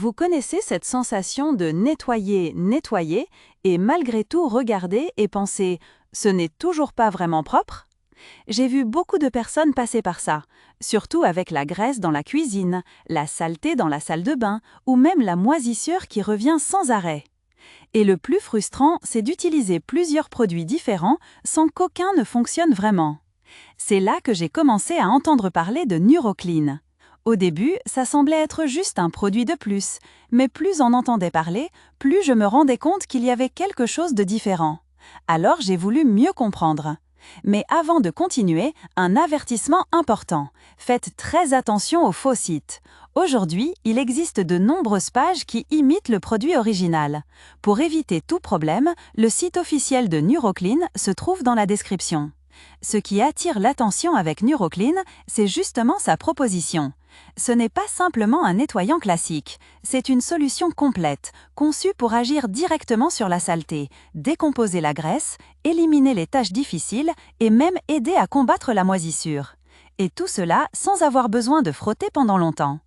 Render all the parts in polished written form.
Vous connaissez cette sensation de nettoyer, nettoyer, et malgré tout regarder et penser « ce n'est toujours pas vraiment propre ?» J'ai vu beaucoup de personnes passer par ça, surtout avec la graisse dans la cuisine, la saleté dans la salle de bain, ou même la moisissure qui revient sans arrêt. Et le plus frustrant, c'est d'utiliser plusieurs produits différents sans qu'aucun ne fonctionne vraiment. C'est là que j'ai commencé à entendre parler de NeuroClean. Au début, ça semblait être juste un produit de plus, mais plus on entendait parler, plus je me rendais compte qu'il y avait quelque chose de différent. Alors j'ai voulu mieux comprendre. Mais avant de continuer, un avertissement important. Faites très attention aux faux sites. Aujourd'hui, il existe de nombreuses pages qui imitent le produit original. Pour éviter tout problème, le site officiel de NeuroClean se trouve dans la description. Ce qui attire l'attention avec NeuroClean, c'est justement sa proposition. Ce n'est pas simplement un nettoyant classique, c'est une solution complète, conçue pour agir directement sur la saleté, décomposer la graisse, éliminer les tâches difficiles et même aider à combattre la moisissure. Et tout cela sans avoir besoin de frotter pendant longtemps.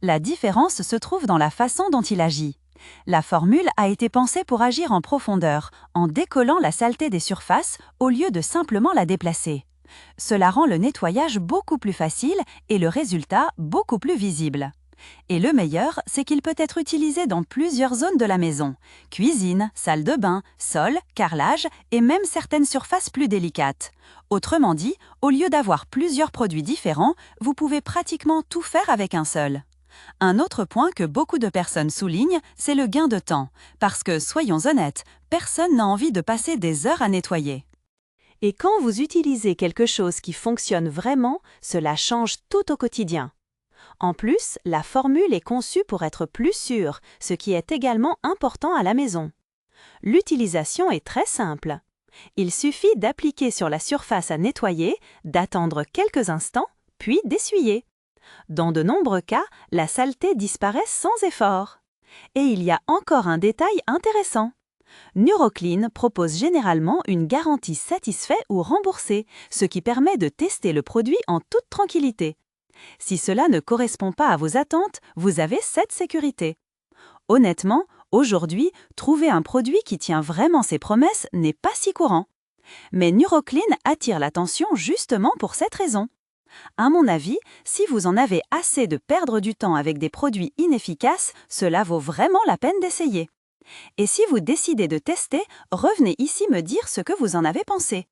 La différence se trouve dans la façon dont il agit. La formule a été pensée pour agir en profondeur, en décollant la saleté des surfaces au lieu de simplement la déplacer. Cela rend le nettoyage beaucoup plus facile et le résultat beaucoup plus visible. Et le meilleur, c'est qu'il peut être utilisé dans plusieurs zones de la maison: cuisine, salle de bain, sol, carrelage et même certaines surfaces plus délicates. Autrement dit, au lieu d'avoir plusieurs produits différents, vous pouvez pratiquement tout faire avec un seul. Un autre point que beaucoup de personnes soulignent, c'est le gain de temps. Parce que, soyons honnêtes, personne n'a envie de passer des heures à nettoyer. Et quand vous utilisez quelque chose qui fonctionne vraiment, cela change tout au quotidien. En plus, la formule est conçue pour être plus sûre, ce qui est également important à la maison. L'utilisation est très simple. Il suffit d'appliquer sur la surface à nettoyer, d'attendre quelques instants, puis d'essuyer. Dans de nombreux cas, la saleté disparaît sans effort. Et il y a encore un détail intéressant. NeuroClean propose généralement une garantie satisfait ou remboursée, ce qui permet de tester le produit en toute tranquillité. Si cela ne correspond pas à vos attentes, vous avez cette sécurité. Honnêtement, aujourd'hui, trouver un produit qui tient vraiment ses promesses n'est pas si courant. Mais NeuroClean attire l'attention justement pour cette raison. À mon avis, si vous en avez assez de perdre du temps avec des produits inefficaces, cela vaut vraiment la peine d'essayer. Et si vous décidez de tester, revenez ici me dire ce que vous en avez pensé.